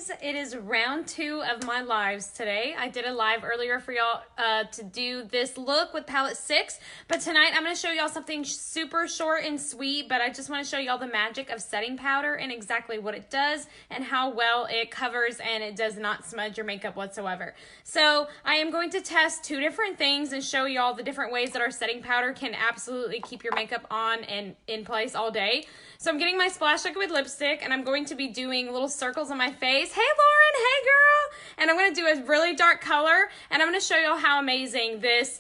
guys, it is round 2 of my lives today. I did a live earlier for y'all to do this look with palette 6, but tonight I'm going to show y'all something super short and sweet, but I just want to show y'all the magic of setting powder and exactly what it does and how well it covers and it does not smudge your makeup whatsoever. So I am going to test 2 different things and show y'all the different ways that our setting powder can absolutely keep your makeup on and in place all day. So I'm getting my Splash Liquid lipstick and I'm going to be doing little circles on my face. Hey Lauren, hey girl! And I'm going to do a really dark color and I'm going to show y'all how amazing this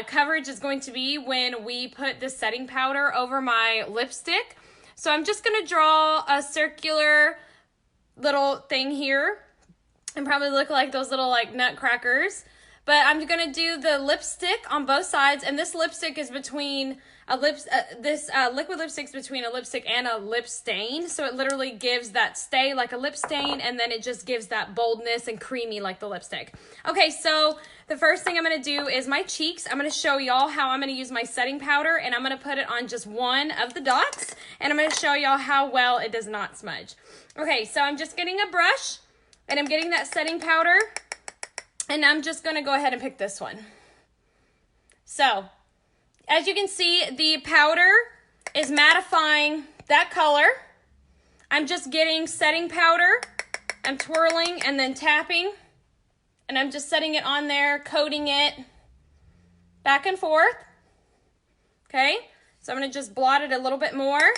coverage is going to be when we put the setting powder over my lipstick. So I'm just going to draw a circular little thing here and probably look like those little like nutcrackers. But I'm going to do the lipstick on both sides, and this lipstick is between liquid lipstick's between a lipstick and a lip stain, so it literally gives that stay like a lip stain, and then it just gives that boldness and creamy like the lipstick. Okay, so the first thing I'm going to do is my cheeks. I'm going to show y'all how I'm going to use my setting powder, and I'm going to put it on just one of the dots, and I'm going to show y'all how well it does not smudge. Okay, so I'm just getting a brush, and I'm getting that setting powder, and I'm just going to go ahead and pick this one. So, as you can see, the powder is mattifying that color. I'm just getting setting powder. I'm twirling and then tapping. And I'm just setting it on there, coating it back and forth. Okay, so I'm going to just blot it a little bit more.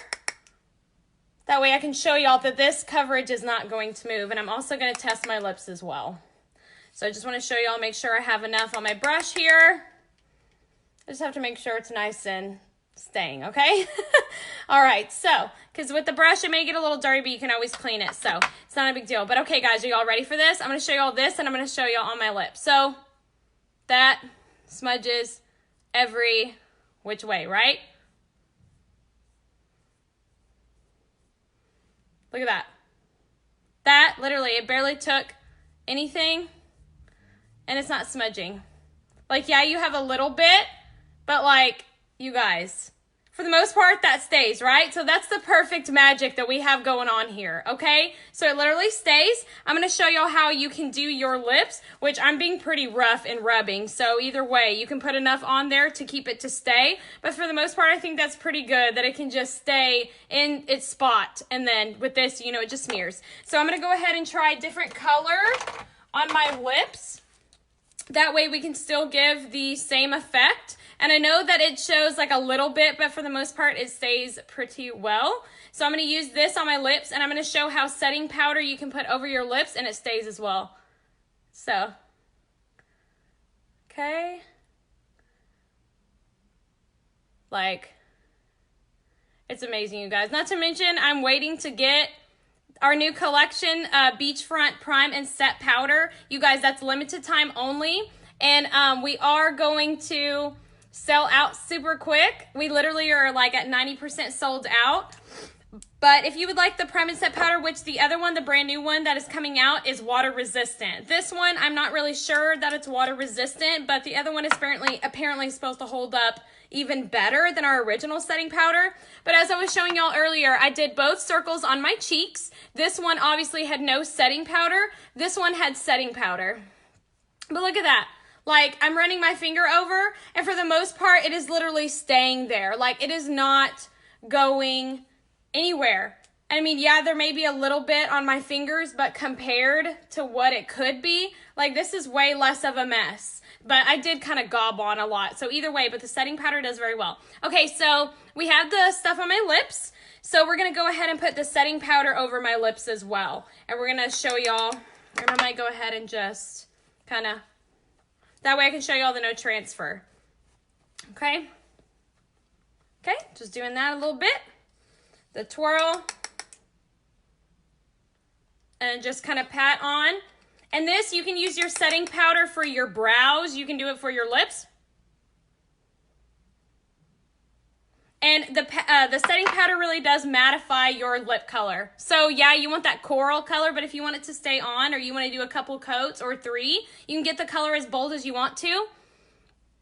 That way I can show y'all that this coverage is not going to move. And I'm also going to test my lips as well. So I just want to show y'all, make sure I have enough on my brush here. I just have to make sure it's nice and staying, okay? All right, so, because with the brush, it may get a little dirty, but you can always clean it, so it's not a big deal. But okay, guys, are y'all ready for this? I'm going to show y'all this, and I'm going to show y'all on my lips. So, that smudges every which way, right? Look at that. That, literally, it barely took anything, and it's not smudging. Like, yeah, you have a little bit, but like, you guys, for the most part, that stays, right? So that's the perfect magic that we have going on here, okay? So it literally stays. I'm going to show y'all how you can do your lips, which I'm being pretty rough and rubbing. So either way, you can put enough on there to keep it to stay. But for the most part, I think that's pretty good that it can just stay in its spot. And then with this, you know, it just smears. So I'm going to go ahead and try a different color on my lips. That way we can still give the same effect. And I know that it shows like a little bit, but for the most part, it stays pretty well. So I'm going to use this on my lips, and I'm going to show how setting powder you can put over your lips, and it stays as well. So, okay. Like, it's amazing, you guys. Not to mention, I'm waiting to get our new collection, Beachfront Prime and Set Powder. You guys, that's limited time only. And we are going to sell out super quick. We literally are like at 90% sold out. But if you would like the Prime and Set Powder, which the other one, the brand new one that is coming out, is water resistant. This one, I'm not really sure that it's water resistant, but the other one is apparently supposed to hold up even better than our original setting powder. But as I was showing y'all earlier, I did both circles on my cheeks. This one obviously had no setting powder. This one had setting powder. But look at that. Like, I'm running my finger over, and for the most part, it is literally staying there. Like, it is not going anywhere. I mean, yeah, there may be a little bit on my fingers, but compared to what it could be, like, this is way less of a mess. But I did kind of gob on a lot. So either way, but the setting powder does very well. Okay, so we have the stuff on my lips. So we're going to go ahead and put the setting powder over my lips as well. And we're going to show y'all, and I might go ahead and just kind of, that way I can show y'all the no transfer. Okay? Okay, just doing that a little bit. The twirl. And just kind of pat on. And this, you can use your setting powder for your brows. You can do it for your lips. And the setting powder really does mattify your lip color. So yeah, you want that coral color, but if you want it to stay on or you want to do a couple coats or 3, you can get the color as bold as you want to.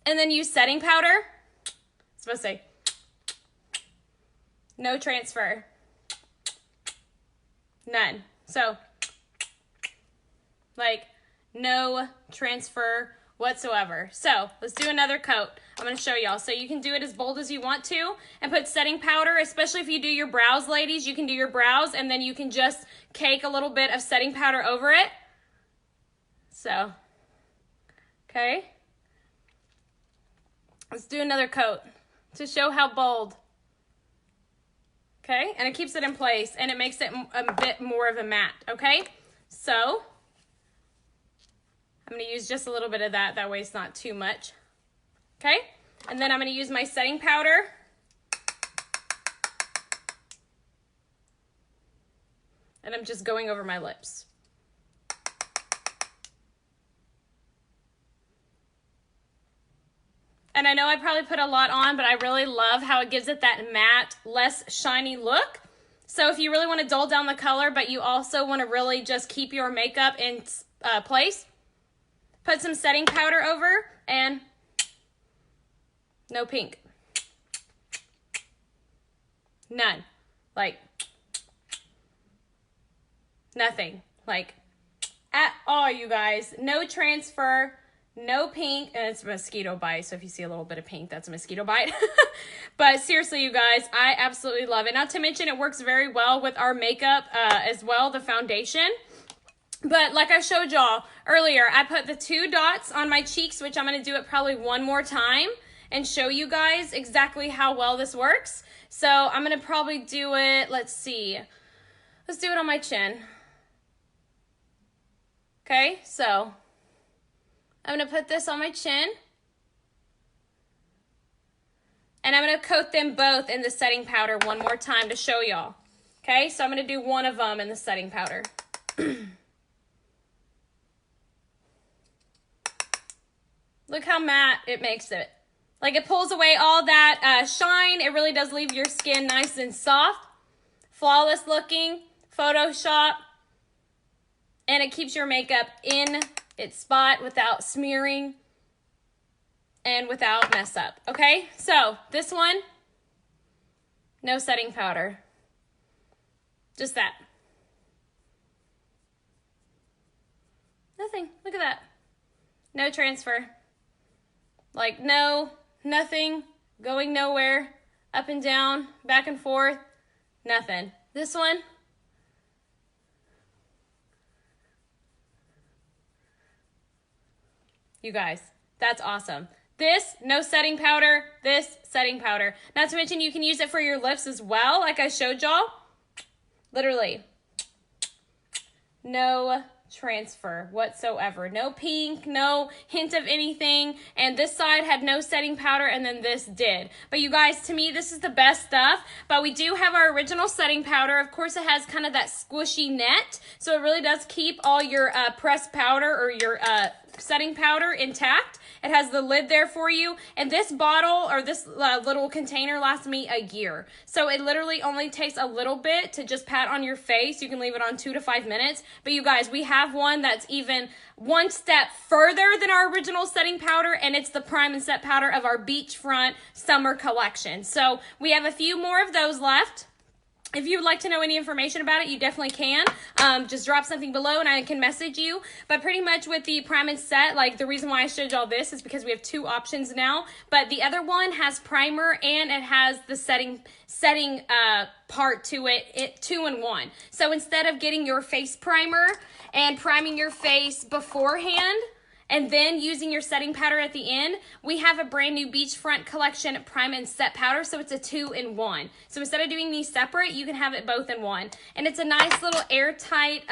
And then use setting powder. It's supposed to say, no transfer. None. So Like, no transfer whatsoever. So let's do another coat. I'm going to show y'all. So you can do it as bold as you want to and put setting powder, especially if you do your brows, ladies. You can do your brows and then you can just cake a little bit of setting powder over it. So, okay. Let's do another coat to show how bold. Okay, and it keeps it in place and it makes it a bit more of a matte, okay? So, I'm going to use just a little bit of that. That way it's not too much. Okay? And then I'm going to use my setting powder. And I'm just going over my lips. And I know I probably put a lot on, but I really love how it gives it that matte, less shiny look. So if you really want to dull down the color, but you also want to really just keep your makeup in place, put some setting powder over and no pink. None. Like, nothing. Like, at all, you guys. No transfer, no pink, and it's a mosquito bite, so if you see a little bit of pink, that's a mosquito bite. But seriously, you guys, I absolutely love it. Not to mention, it works very well with our makeup as well, the foundation. But like I showed y'all earlier, I put the 2 dots on my cheeks, which I'm going to do it probably one more time and show you guys exactly how well this works. So I'm going to probably do it, let's see. Let's do it on my chin. Okay, so I'm going to put this on my chin. And I'm going to coat them both in the setting powder one more time to show y'all. Okay, so I'm going to do one of them in the setting powder. Look how matte it makes it. Like, it pulls away all that shine. It really does leave your skin nice and soft. Flawless looking. Photoshop. And it keeps your makeup in its spot without smearing and without mess up. Okay? So, this one, no setting powder. Just that. Nothing. Look at that. No transfer. Like, no, nothing, going nowhere, up and down, back and forth, nothing. This one, you guys, that's awesome. This, no setting powder, this, setting powder. Not to mention, you can use it for your lips as well, like I showed y'all. Literally, no transfer whatsoever. No pink, no hint of anything. And this side had no setting powder and then this did. But you guys, to me, this is the best stuff. But we do have our original setting powder. Of course, it has kind of that squishy net. So it really does keep all your pressed powder or your setting powder intact. It has the lid there for you. And this bottle or this little container lasts me a year. So it literally only takes a little bit to just pat on your face. You can leave it on 2 to 5 minutes. But you guys, we have one that's even one step further than our original setting powder, and it's the Prime and Set powder of our Beachfront Summer Collection. So we have a few more of those left. If you would like to know any information about it, you definitely can. Just drop something below and I can message you. But pretty much with the Prime and Set, like the reason why I showed y'all this is because we have 2 options now. But the other one has primer and it has the setting part to it 2 in 1. So instead of getting your face primer and priming your face beforehand, and then using your setting powder at the end, we have a brand new Beachfront Collection Prime and Set powder, so it's a 2 in 1. So instead of doing these separate, you can have it both in one. And it's a nice little airtight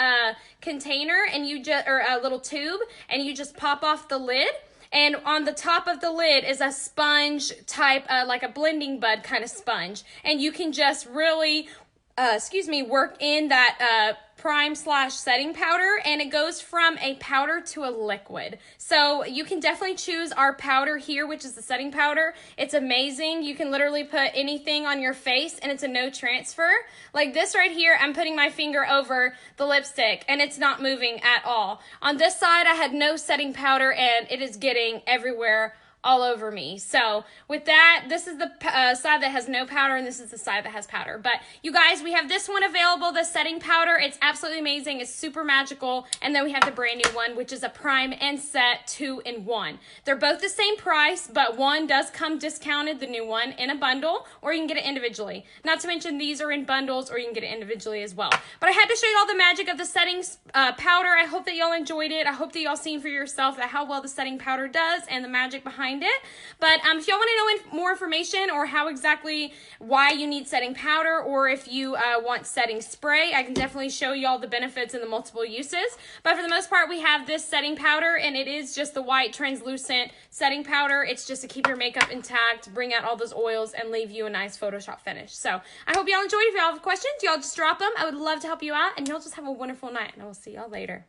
container, and or a little tube, and you just pop off the lid. And on the top of the lid is a sponge type, like a blending bud kind of sponge. And you can just really, work in that prime/setting powder, and it goes from a powder to a liquid. So you can definitely choose our powder here, which is the setting powder. It's amazing. You can literally put anything on your face and it's a no transfer. Like this right here, I'm putting my finger over the lipstick and it's not moving at all. On this side, I had no setting powder and it is getting everywhere all over me. So with that, this is the side that has no powder, and this is the side that has powder. But you guys, we have this one available, the setting powder. It's absolutely amazing. It's super magical. And then we have the brand new one, which is a prime and set 2-in-1. They're both the same price, but one does come discounted, the new one, in a bundle, or you can get it individually. Not to mention these are in bundles, or you can get it individually as well. But I had to show you all the magic of the settings powder. I hope that y'all enjoyed it. I hope that y'all seen for yourself that how well the setting powder does and the magic behind it. But if y'all want to know more information or how exactly why you need setting powder, or if you want setting spray, I can definitely show y'all the benefits and the multiple uses. But for the most part, we have this setting powder, and it is just the white translucent setting powder. It's just to keep your makeup intact, bring out all those oils, and leave you a nice Photoshop finish. So I hope y'all enjoyed. If y'all have questions, y'all just drop them. I would love to help you out, and y'all just have a wonderful night, and I will see y'all later.